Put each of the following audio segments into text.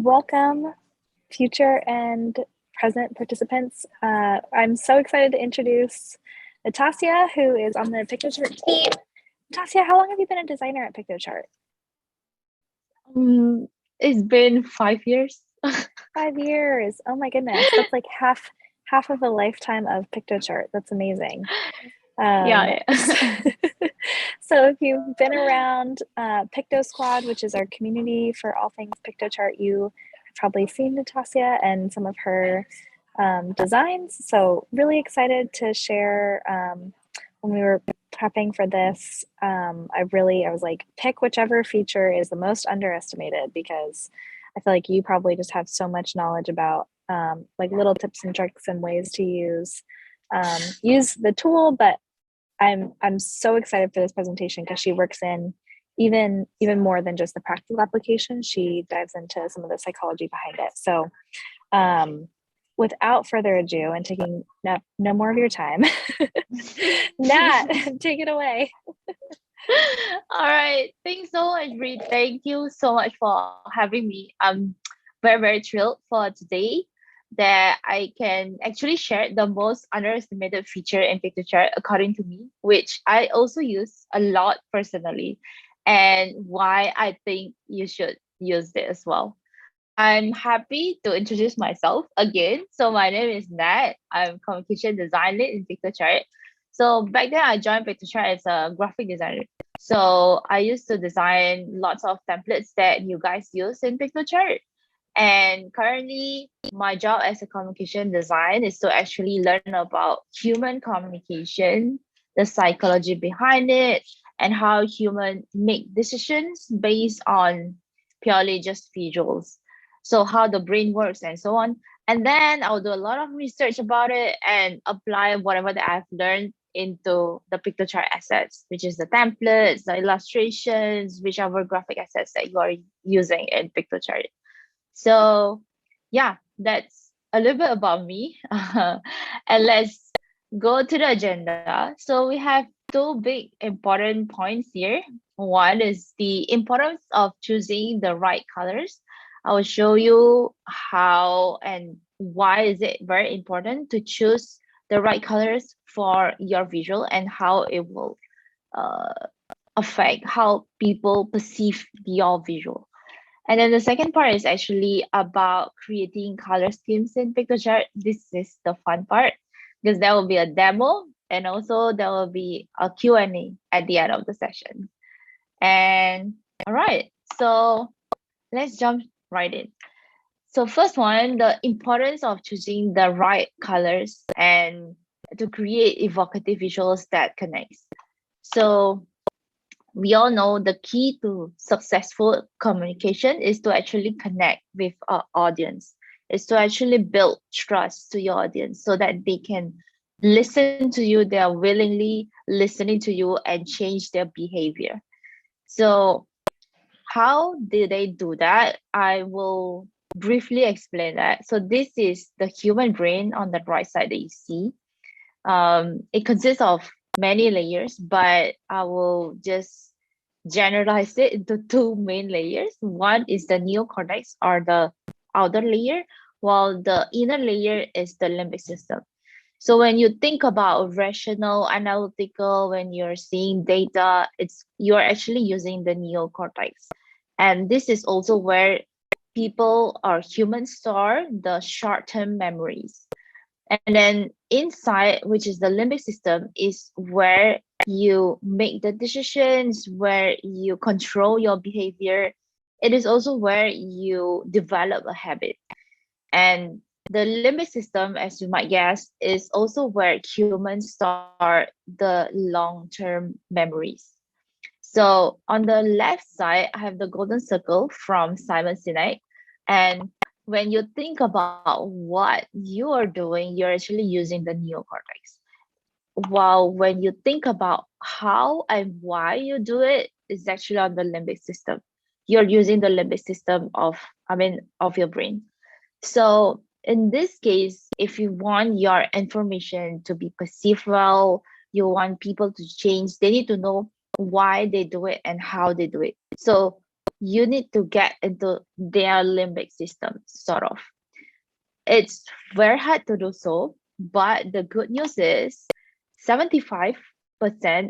welcome future and present participants. I'm so excited to introduce Natasya, who is on the Piktochart team. Natasya, how long have you been a designer at Piktochart? It's been 5 years. 5 years. Oh my goodness, that's like half of a lifetime of Piktochart. That's amazing. Yeah. So if you've been around Piktosquad, which is our community for all things Piktochart, you have probably seen Natasya and some of her designs. So really excited to share. When we were prepping for this, I was like, pick whichever feature is the most underestimated, because I feel like you probably just have so much knowledge about like little tips and tricks and ways to use the tool. But I'm so excited for this presentation because she works in even more than just the practical application. She dives into some of the psychology behind it. So without further ado, and taking no more of your time, Nat, take it away. All right. Thanks so much, Reed. Thank you so much for having me. I'm very, very thrilled for today that I can actually share the most underestimated feature in Piktochart according to me, which I also use a lot personally, and why I think you should use it as well. I'm happy to introduce myself again. So my name is Nat. I'm communication design lead in Piktochart. So back then I joined Piktochart as a graphic designer. So I used to design lots of templates that you guys use in Piktochart. And currently my job as a communication design is to actually learn about human communication, the psychology behind it, and how humans make decisions based on purely just visuals. So how the brain works and so on. And then I'll do a lot of research about it and apply whatever that I've learned into the Piktochart assets, which is the templates, the illustrations, whichever graphic assets that you are using in Piktochart. So yeah, that's a little bit about me. And let's go to the agenda. So we have two big important points here. One is the importance of choosing the right colors. I will show you how and why is it very important to choose the right colors for your visual and how it will uh, affect how people perceive your visual. And then the second part is actually about creating color schemes in Piktochart. This is the fun part because there will be a demo and also there will be a Q&A at the end of the session. And all right, so let's jump right in. So first one, the importance of choosing the right colors and to create evocative visuals that connects. So we all know the key to successful communication is to actually connect with our audience, is to actually build trust to your audience so that they can listen to you, they are willingly listening to you and change their behavior. So how did they do that? I will briefly explain that. So this is the human brain on the right side that you see. It consists of many layers, but I will just generalize it into two main layers. One is the neocortex or the outer layer, while the inner layer is the limbic system. So when you think about rational, analytical, when you're seeing data, it's you're actually using the neocortex. And this is also where people or humans store the short-term memories. And then inside, which is the limbic system, is where you make the decisions, where you control your behavior. It is also where you develop a habit. And the limbic system, as you might guess, is also where humans store the long-term memories. So on the left side, I have the golden circle from Simon Sinek. And when you think about what you are doing, you're actually using the neocortex. While when you think about how and why you do it, it's actually on the limbic system. You're using the limbic system of your brain. So in this case, if you want your information to be perceived well, you want people to change, they need to know why they do it and how they do it. So you need to get into their limbic system, sort of. It's very hard to do so, but the good news is 75%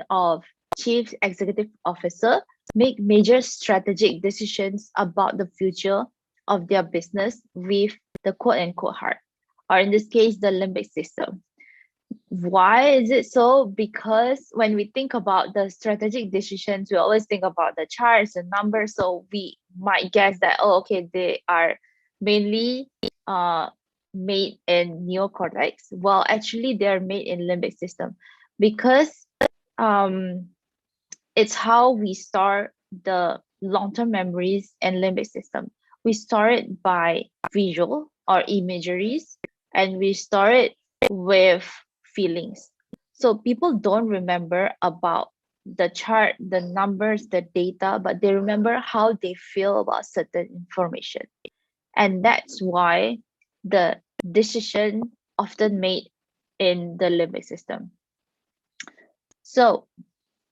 of chief executive officer make major strategic decisions about the future of their business with the quote unquote heart, or in this case, the limbic system. Why is it so? Because when we think about the strategic decisions, we always think about the charts and numbers. So we might guess that, oh, okay, they are mainly uh, made in neocortex. Well, actually, they're made in limbic system because um, it's how we store the long-term memories and limbic system. We store it by visual or imageries, and we store it with feelings. So people don't remember about the chart, the numbers, the data, but they remember how they feel about certain information. And that's why the decision often made in the limbic system. So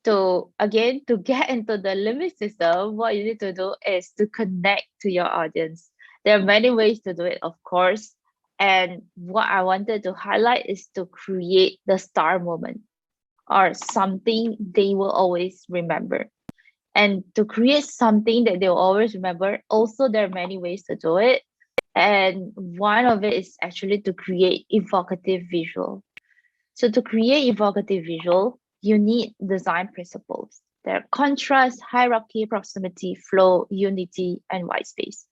to get into the limbic system, what you need to do is to connect to your audience. There are many ways to do it, of course. And what I wanted to highlight is to create the star moment or something they will always remember. And to create something that they'll always remember, also there are many ways to do it. And one of it is actually to create evocative visual. So to create evocative visual, you need design principles. There are contrast, hierarchy, proximity, flow, unity, and white space.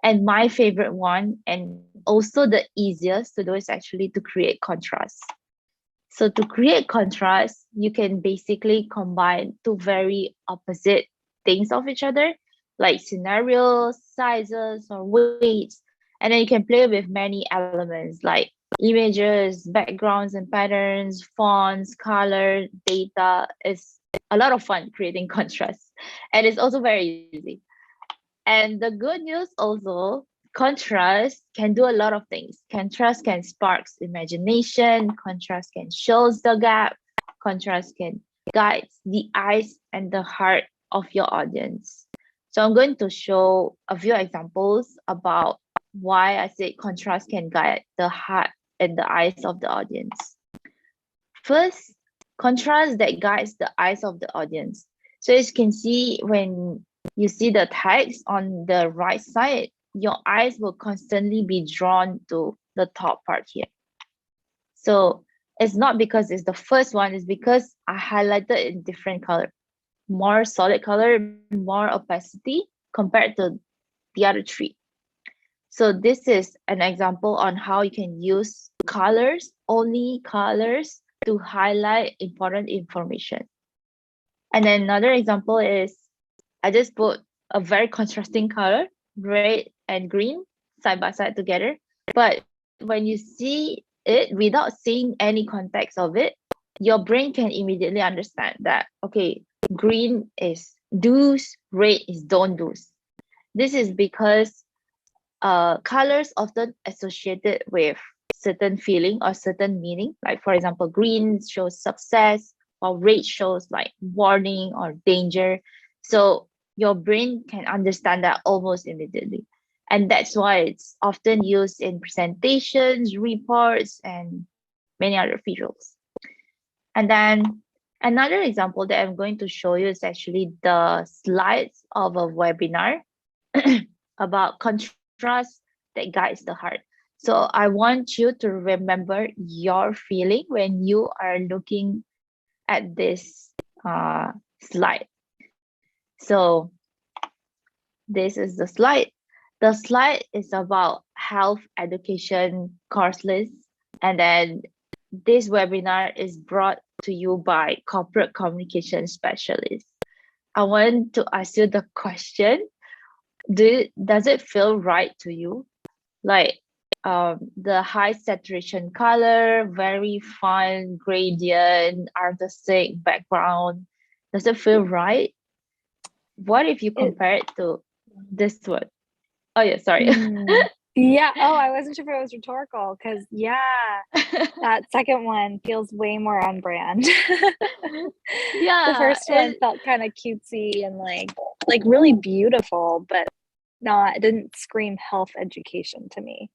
And my favorite one, and also the easiest to do, is actually to create contrast. So to create contrast, you can basically combine two very opposite things of each other, like scenarios, sizes, or weights. And then you can play with many elements like images, backgrounds and patterns, fonts, color, data. It's a lot of fun creating contrast. And it's also very easy. And the good news also, contrast can do a lot of things. Contrast can sparks imagination, contrast can shows the gap, contrast can guide the eyes and the heart of your audience. So I'm going to show a few examples about why I say contrast can guide the heart and the eyes of the audience. First, contrast that guides the eyes of the audience. So as you can see, when you see the text on the right side, your eyes will constantly be drawn to the top part here. So it's not because it's the first one, it's because I highlighted in different color, more solid color, more opacity compared to the other three. So this is an example on how you can use colors, only colors, to highlight important information. And then another example is I just put a very contrasting color, red and green, side by side together. But when you see it without seeing any context of it, your brain can immediately understand that, okay, green is do's, red is don't do's. This is because colors often associated with certain feeling or certain meaning. Like for example, green shows success, while red shows like warning or danger. So your brain can understand that almost immediately. And that's why it's often used in presentations, reports, and many other visuals. And then another example that I'm going to show you is actually the slides of a webinar about contrast that guides the heart. So I want you to remember your feeling when you are looking at this slide. So this is the slide. The slide is about health education course list. And then this webinar is brought to you by corporate communication specialists. I want to ask you the question, does it feel right to you? Like the high saturation color, very fun gradient, artistic background. Does it feel right? What if you compare it to this one? Oh yeah, sorry. Yeah. Oh, I wasn't sure if it was rhetorical because that second one feels way more on brand. Yeah, The first one felt kind of cutesy and like like really beautiful, but not, it didn't scream health education to me.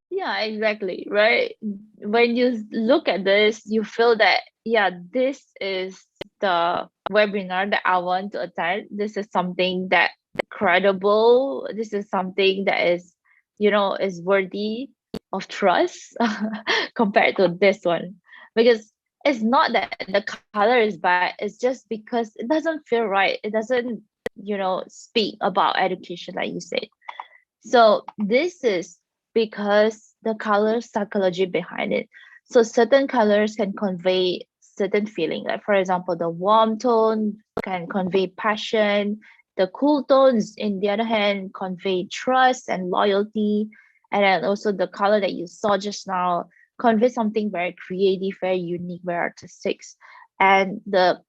Yeah, exactly, right? When you look at this, you feel that, yeah, this is the webinar that I want to attend. This is something that credible. This is something that is, is worthy of trust compared to this one. Because it's not that the color is bad, it's just because it doesn't feel right. It doesn't, speak about education, like you said. So this is because the color psychology behind it. So certain colors can convey certain feeling. Like for example, the warm tone can convey passion. The cool tones, in the other hand, convey trust and loyalty. And then also the color that you saw just now convey something very creative, very unique, very artistic. And the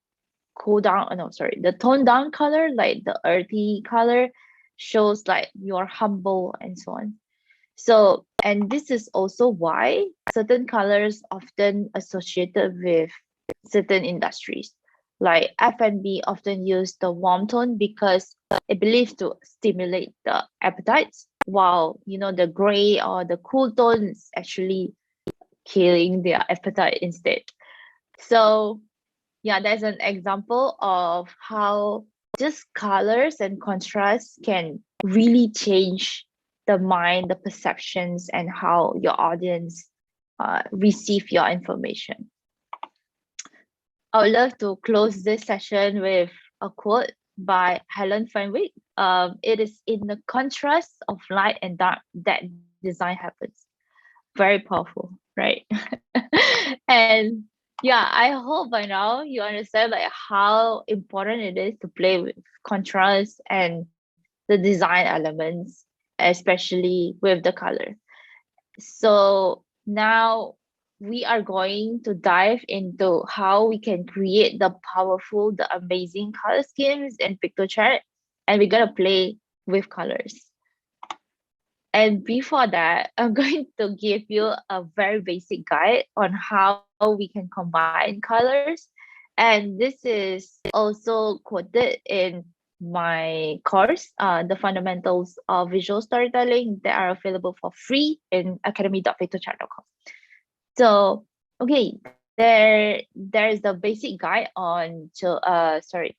cool down, no, sorry, the toned down color, like the earthy color, shows like you're humble and so on. So, and this is also why certain colors often associated with certain industries. Like F&B often use the warm tone because it believes to stimulate the appetites, while the gray or the cool tone is actually killing their appetite instead. So yeah, that's an example of how just colors and contrast can really change the mind, the perceptions, and how your audience receive your information. I would love to close this session with a quote by Helen Fenwick. It is in the contrast of light and dark that design happens. Very powerful, right? And yeah, I hope by now you understand like how important it is to play with contrast and the design elements, especially with the color. So now we are going to dive into how we can create the powerful, the amazing color schemes in Piktochart, and we're gonna play with colors. And before that, I'm going to give you a very basic guide on how we can combine colors. And this is also quoted in my course, the fundamentals of visual storytelling, that are available for free in academy.piktochat.com. So, okay, there's the basic guide on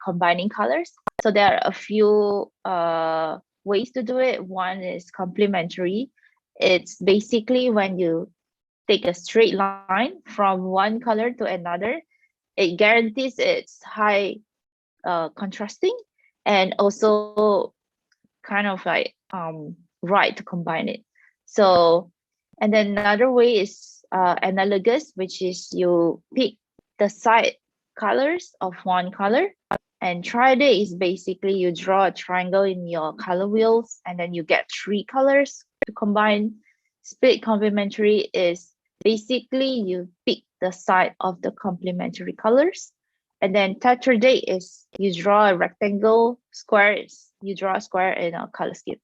combining colors. So there are a few ways to do it. One is complementary. It's basically when you take a straight line from one color to another, it guarantees it's high contrasting, and also kind of like right to combine it. So, and then another way is analogous, which is you pick the side colors of one color. And triad is basically you draw a triangle in your color wheels and then you get three colors to combine. Split complementary is basically you pick the side of the complementary colors. And then tetrade is you draw a rectangle, square is you draw a square in a color scheme.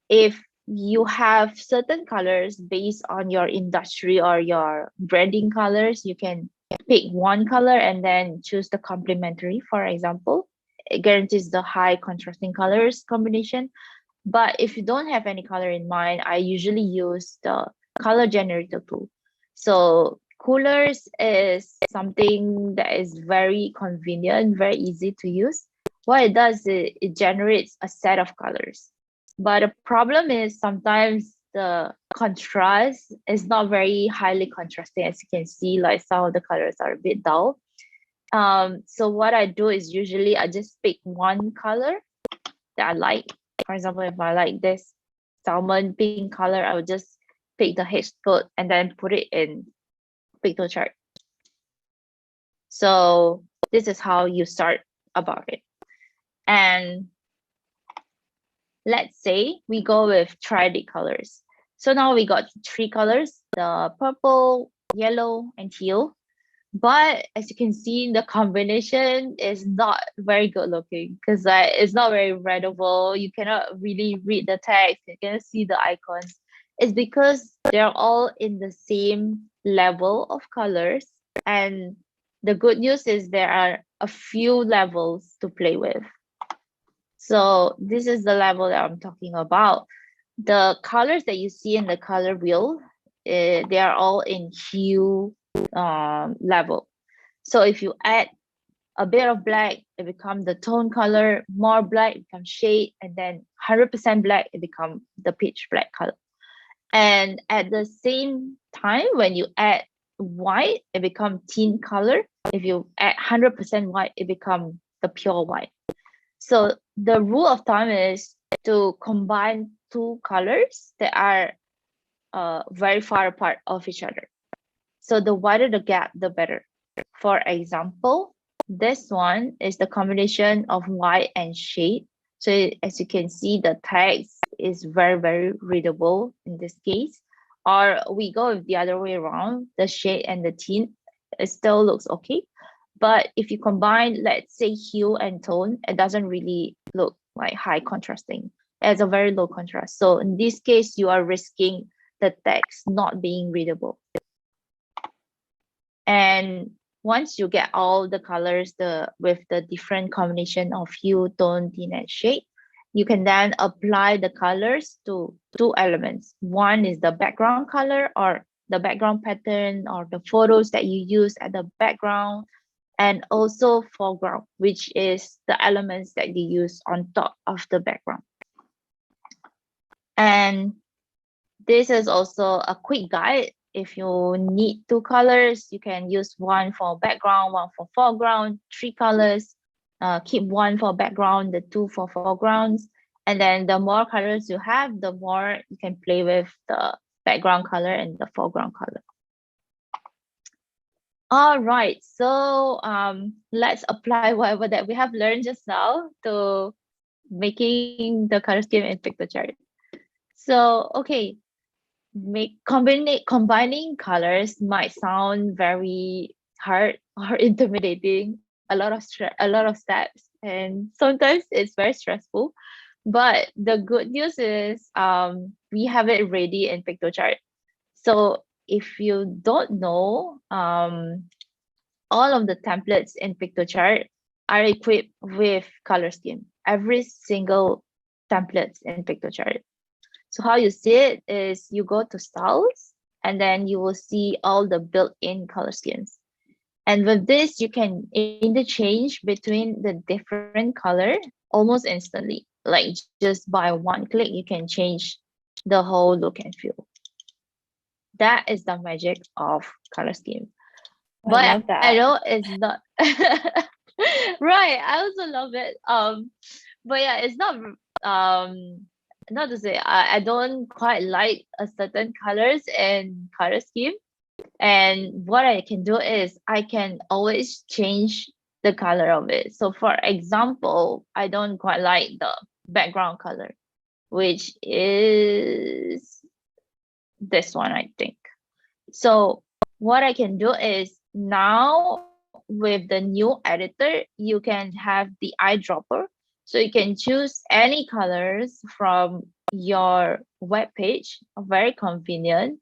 If you have certain colors based on your industry or your branding colors, you can pick one color and then choose the complementary, for example. It guarantees the high contrasting colors combination. But if you don't have any color in mind, I usually use the color generator tool. So coolers is something that is very convenient, very easy to use. What it does is it generates a set of colors. But the problem is sometimes the contrast is not very highly contrasting. As you can see, like some of the colors are a bit dull. So what I do is usually I just pick one color that I like. For example, if I like this salmon pink color, I would just pick the H code and then put it in Piktochart. So this is how you start about it. And let's say we go with triadic colors. So now we got three colors, the purple, yellow, and teal. But as you can see, the combination is not very good looking because it's not very readable. You cannot really read the text. You cannot see the icons. It's because they're all in the same level of colors. And the good news is there are a few levels to play with. So this is the level that I'm talking about. The colors that you see in the color wheel, they are all in hue level. So if you add a bit of black, it becomes the tone color, more black, it becomes shade, and then 100% black, it becomes the pitch black color. And at the same time, when you add white, it becomes tint color. If you add 100% white, it becomes the pure white. So the rule of thumb is to combine two colors that are very far apart of each other. So the wider the gap, the better. For example, this one is the combination of white and shade. So as you can see, the text is very, very readable in this case. Or we go with the other way around, the shade and the tint, it still looks okay. But if you combine, let's say, hue and tone, it doesn't really look like high contrasting. It has a very low contrast. So in this case, you are risking the text not being readable. And once you get all the colors with the different combination of hue, tone, tint, and shade, you can then apply the colors to two elements. One is the background color or the background pattern or the photos that you use at the background, and also foreground, which is the elements that you use on top of the background. And this is also a quick guide. If you need two colors, you can use one for background, one for foreground, three colors. Keep one for background, the two for foregrounds. And then the more colors you have, the more you can play with the background color and the foreground color. All right, so let's apply whatever that we have learned just now to making the color scheme in Piktochart. So, okay, combining colors might sound very hard or intimidating, a lot of steps, and sometimes it's very stressful. But the good news is we have it ready in Piktochart. So if you don't know, all of the templates in Piktochart are equipped with color scheme. Every single templates in Piktochart. So how you see it is you go to styles and then you will see all the built-in color schemes. And with this, you can interchange between the different color almost instantly. Like just by one click, you can change the whole look and feel. That is the magic of color scheme. But I love that. I know it's not right. I also love it. But yeah, it's not to say I don't quite like a certain colors and color scheme. And what I can do is I can always change the color of it. So for example, I don't quite like the background color, which is this one, I think. So what I can do is now with the new editor, you can have the eyedropper. So you can choose any colors from your web page, very convenient.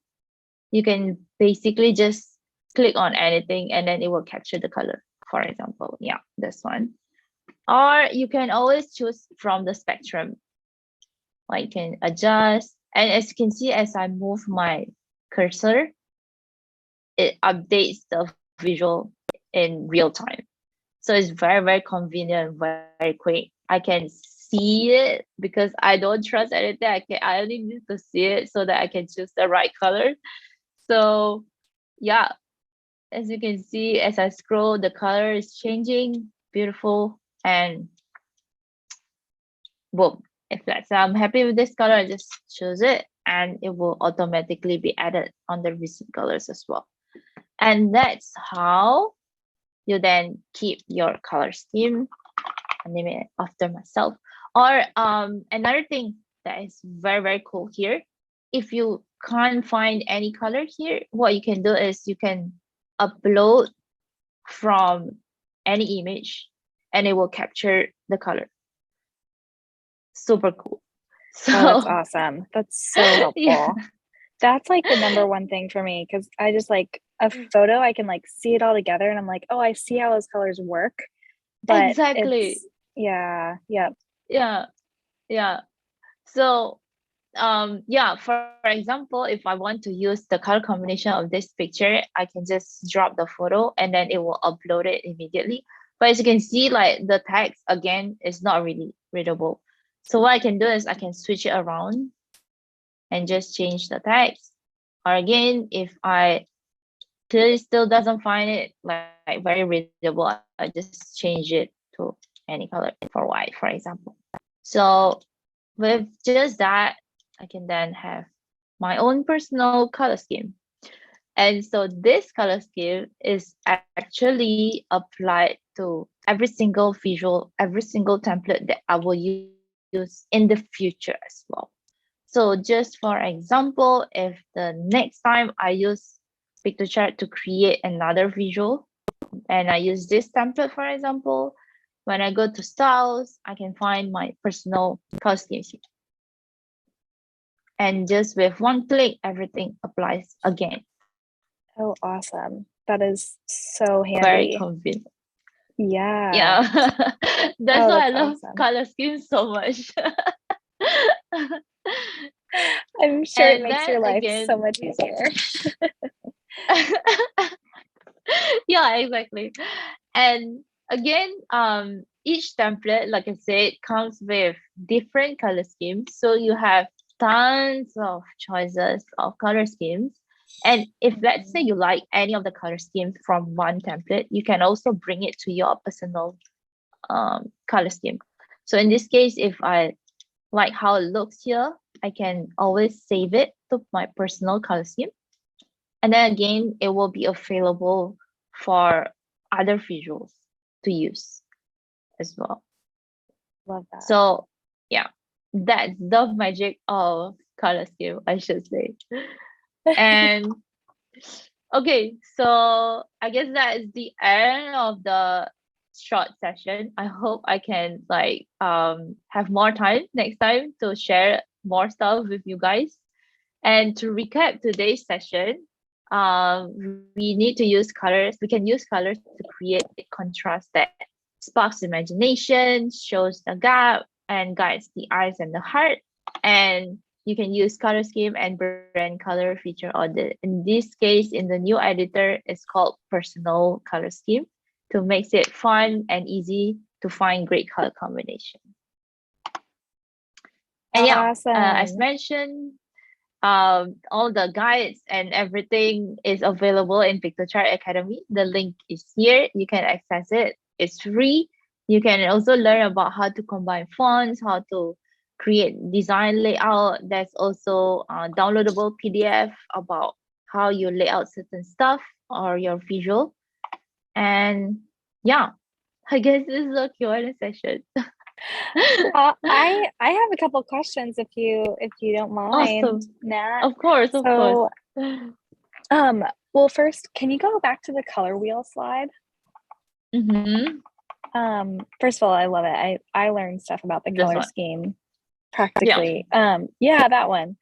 You can basically just click on anything and then it will capture the color. For example, yeah, this one. Or you can always choose from the spectrum. I can adjust. And as you can see, as I move my cursor, it updates the visual in real time. So it's very, very convenient, very quick. I can see it because I don't trust anything. I only need to see it so that I can choose the right color. So yeah, as you can see, as I scroll, the color is changing, beautiful, and boom. If let's say I'm happy with this color, I just choose it and it will automatically be added on the recent colors as well. And that's how you then keep your color scheme. I name it after myself. Or another thing that is very, very cool here, if you can't find any color here, what you can do is you can upload from any image and it will capture the color. Super cool. So Oh, that's awesome. That's so helpful. yeah. That's like the number one thing for me because I just like a photo, I can like see it all together and I'm like, oh, I see how those colors work. But Exactly. it's, yeah, yeah, yeah. So yeah, for example, if I want to use the color combination of this picture, I can just drop the photo and then it will upload it immediately. But as you can see, like the text again is not really readable. So what I can do is I can switch it around and just change the text. Or again, if I clearly still doesn't find it like very readable, I just change it to any color for white, for example. So with just that, I can then have my own personal color scheme. And so this color scheme is actually applied to every single visual, every single template that I will use in the future as well. So just for example, if the next time I use Piktochart to create another visual and I use this template, for example, when I go to styles, I can find my personal color scheme. And just with one click, everything applies again. Oh, awesome. That is so Very handy. convenient. Yeah. Yeah. That's Oh, why I that's love awesome. color schemes so much. I'm sure it And makes then your life so again, much easier. yeah, exactly. And again, each template, like I said, comes with different color schemes. So you have tons of choices of color schemes. And if let's say Mhm. you like any of the color schemes from one template, you can also bring it to your personal color scheme. So in this case, if I like how it looks here, I can always save it to my personal color scheme. And then again, it will be available for other visuals to use as well. Love that. So yeah, that's the magic of color scheme, I should say. And okay, so I guess that is the end of the short session. I hope I can like have more time next time to share more stuff with you guys. And to recap today's session, we need to use colors. We can use colors to create contrast that sparks imagination, shows the gap, and guides the eyes and the heart. And you can use color scheme and brand color feature audit. In this case, in the new editor, it's called personal color scheme to make it fun and easy to find great color combination. And yeah, as Awesome. mentioned, all the guides and everything is available in Piktochart Academy. The link is here. You can access it. It's free. You can also learn about how to combine fonts, how to create design layout. There's also a downloadable PDF about how you lay out certain stuff or your visual. And yeah, I guess this is a Q&A session. I have a couple questions if you don't mind, Awesome. Nat. Of course, of course. So, um, well, first, can you go back to the color wheel slide? Mm-hmm. First of all, I love it. I learned stuff about the This color one. scheme Yeah. practically. Yeah, that one.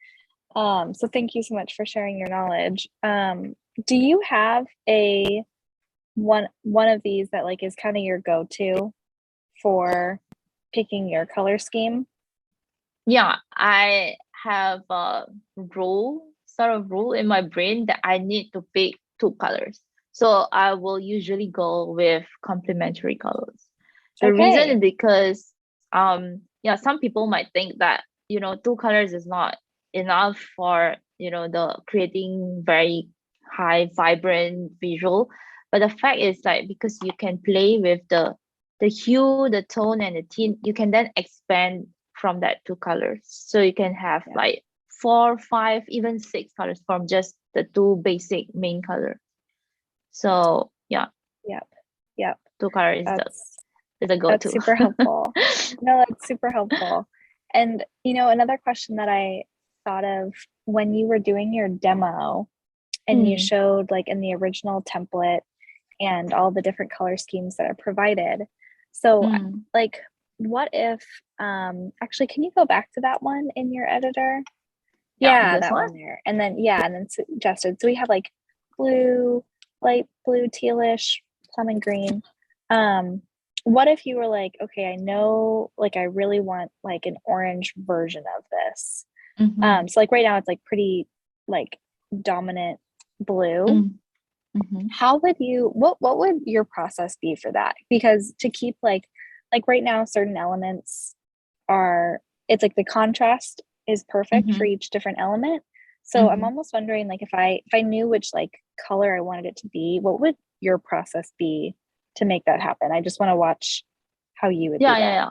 So thank you so much for sharing your knowledge. Do you have a one of these that like is kind of your go-to for picking your color scheme? Yeah, I have a rule in my brain that I need to pick two colors. So I will usually go with complementary colors. The reason Okay. is because yeah, some people might think that, two colors is not enough for, the creating very high vibrant visual. But the fact is like because you can play with the hue, the tone, and the tint, you can then expand from that two colors. So you can have Yeah. like four, five, even six colors from just the two basic main color. So yeah, Yep. Yep. two colors That's is a that's go-to. super helpful. No, that's super helpful. And another question that I thought of when you were doing your demo and you Mm, showed like in the original template and all the different color schemes that are provided. So mm. like what if actually can you go back to that one in your editor? Yeah, Yeah, this that one. one there. And then yeah, and then suggested. So we have like blue, light blue, tealish, plum and green. Um what if you were like, okay, I know, like, I really want like an orange version of this. Mm-hmm. So like right now it's like pretty like dominant blue. Mm-hmm. How would you, what would your process be for that? Because to keep like right now certain elements are, it's like the contrast is perfect for Mm-hmm. each different element. So I'm Mm-hmm. almost wondering, like, if I knew which like color I wanted it to be, what would your process be to make that happen? I just want to watch how you would do Yeah, yeah, that. yeah.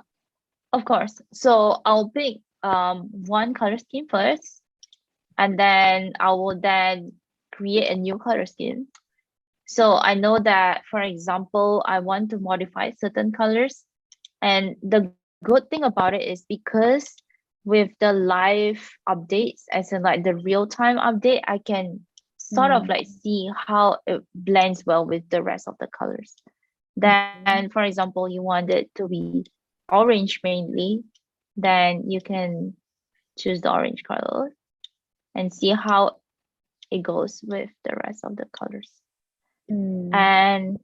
Of course. So I'll pick one color scheme first, and then I will then create a new color scheme. So I know that, for example, I want to modify certain colors. And the good thing about it is because with the live updates, as in like the real time update, I can sort of Mm. like see how it blends well with the rest of the colors. Then, Mhm. for example, you want it to be orange mainly, then you can choose the orange color and see how it goes with the rest of the colors. Mm. And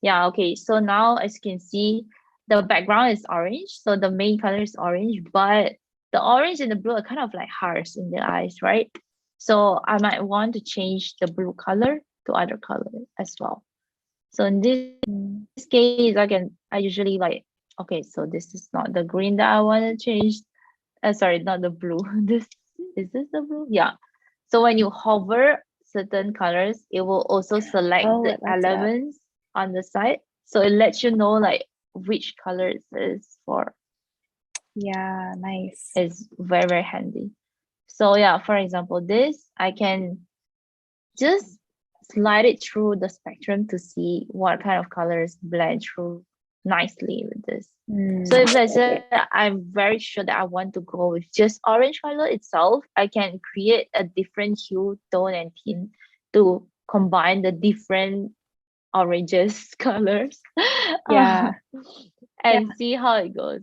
yeah, okay. So now as you can see, the background is orange. So the main color is orange, but the orange and the blue are kind of like harsh in the eyes, right? So I might want to change the blue color to other color as well. So in this case, I usually like, okay, so this is not the green that I want to change. Sorry, not the blue. This is this the blue? Yeah. So when you hover certain colors, it will also select Oh, the it lights it up. elements on the side. So it lets you know like which color it is for. Yeah, nice. It's very, very handy. So yeah, for example, this I can just slide it through the spectrum to see what kind of colors blend through nicely with this. So if let's say I'm very sure that I want to go with just orange color itself, I can create a different hue, tone, and tint to combine the different oranges colors Yeah. Yeah, and see how it goes.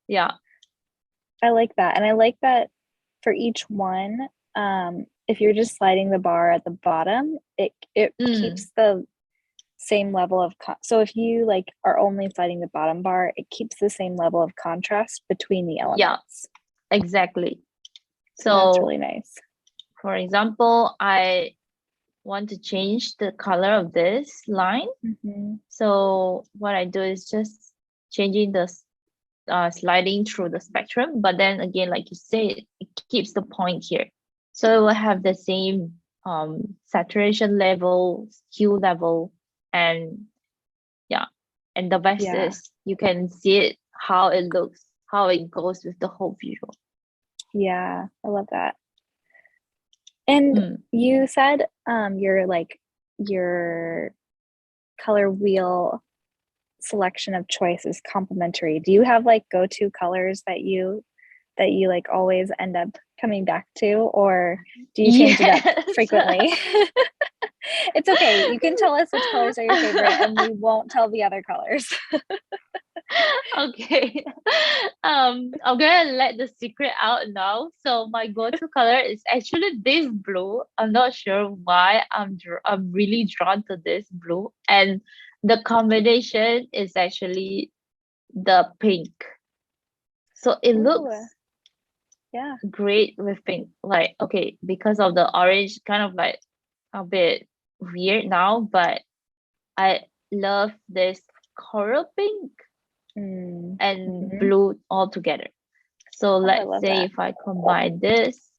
Yeah. I like that. And I like that for each one, if you're just sliding the bar at the bottom, it Mm, keeps the same level of so if you like are only sliding the bottom bar, it keeps the same level of contrast between the yeah, elements. exactly. So that's So really nice. for example, I want to change the color of this line. Mm-hmm. So what I do is just changing the sliding through the spectrum, but then again, like you said, it keeps the point here. So it will have the same saturation level, hue level, and yeah. And the best Yeah. is you can see it how it looks, how it goes with the whole visual. Yeah, I love that. And Mm. you said your color wheel selection of choice is complementary. Do you have like go-to colors that you like always end up coming back to, or do you change it up Yes. frequently? It's okay. You can tell us which colors are your favorite and we won't tell the other colors. Okay. I'm gonna let the secret out now. So my go-to color is actually this blue. I'm not sure why I'm really drawn to this blue, and the combination is actually the pink. So it Ooh, looks yeah. great with pink. Like, okay, because of the orange, kind of like a bit weird now, but I love this coral pink and Mm-hmm. blue all together. So Oh, I let's love say that. if I combine this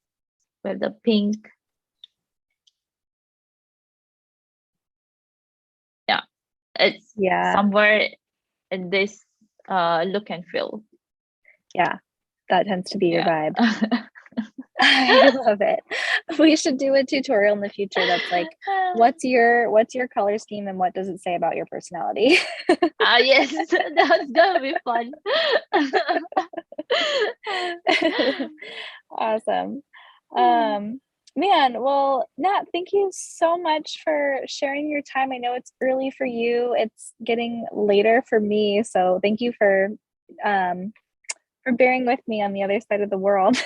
with the pink, yeah, it's Yeah. somewhere in this look and feel. Yeah. That tends to be your Yeah. vibe. I love it. We should do a tutorial in the future that's like, what's your color scheme and what does it say about your personality? Yes, that's gonna be fun. Awesome. Man, well, Nat, thank you so much for sharing your time. I know it's early for you. It's getting later for me, so thank you for bearing with me on the other side of the world.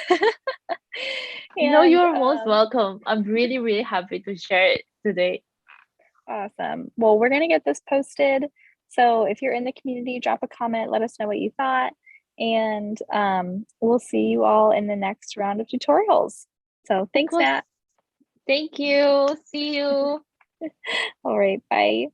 No, And you're most welcome. I'm really, really happy to share it today. awesome. Well, we're gonna get this posted So if you're in the community, drop a comment, let us know what you thought, and we'll see you all in the next round of tutorials. So Of thanks, course. Nat. Thank you. See you. All right, bye.